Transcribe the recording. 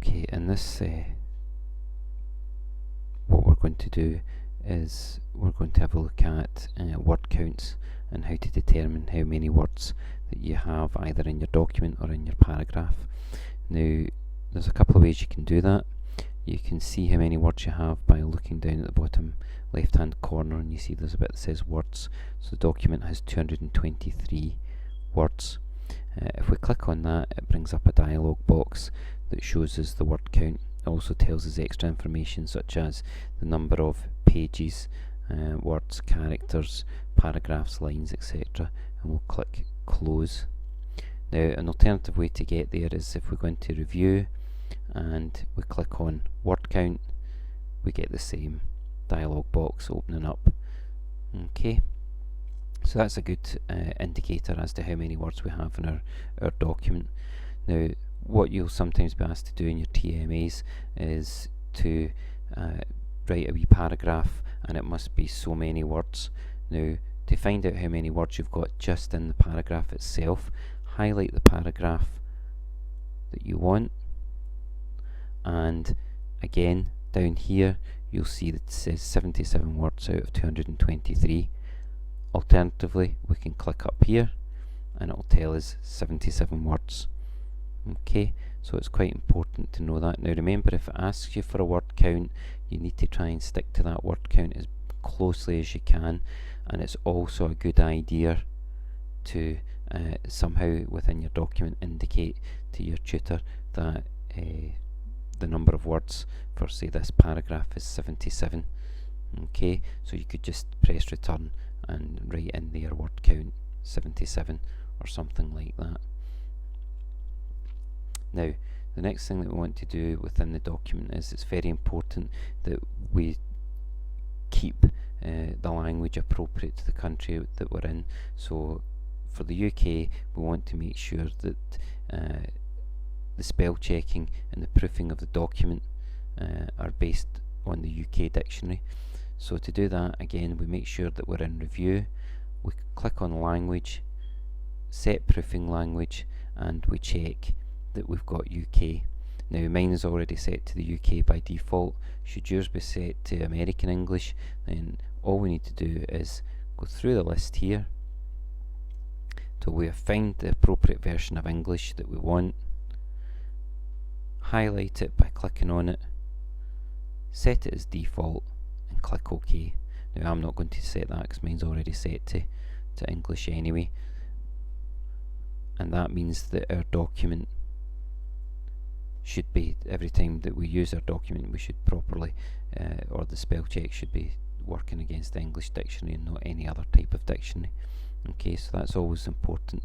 Okay, in this what we're going to do is we're going to have a look at word counts and how to determine how many words that you have either in your document or in your paragraph. Now there's a couple of ways you can do that. You can see how many words you have by looking down at the bottom left hand corner, and you see there's a bit that says words. So the document has 223 words. If we click on that, it brings up a dialog box that shows us the word count. It also tells us extra information such as the number of pages, words, characters, paragraphs, lines, etc. And we'll click close. Now an alternative way to get there is if we go into review and we click on word count, we get the same dialog box opening up. Okay, so that's a good indicator as to how many words we have in our document. Now what you'll sometimes be asked to do in your TMAs is to write a wee paragraph, and it must be so many words. Now to find out how many words you've got just in the paragraph itself, highlight the paragraph that you want, and again down here you'll see that it says 77 words out of 223. Alternatively, we can click up here and it will tell us 77 words. Okay, so it's quite important to know that. Now remember, if it asks you for a word count, you need to try and stick to that word count as closely as you can, and it's also a good idea to somehow within your document indicate to your tutor that the number of words for say this paragraph is 77. Okay, so you could just press return and write in there word count 77 or something like that. Now the next thing that we want to do within the document is it's very important that we keep the language appropriate to the country that we're in. So for the UK, we want to make sure that the spell checking and the proofing of the document are based on the UK dictionary. So to do that, again, we make sure that we're in review, we click on language, set proofing language, and we check that we've got UK. Now mine is already set to the UK by default. Should yours be set to American English, then all we need to do is go through the list here till we have found the appropriate version of English that we want, highlight it by clicking on it, set it as default, and click OK. Now I'm not going to set that because mine's already set to English anyway, and that means that our document should be, every time that we use our document, we should properly, or the spell check should be working against the English dictionary and not any other type of dictionary. Okay, so that's always important.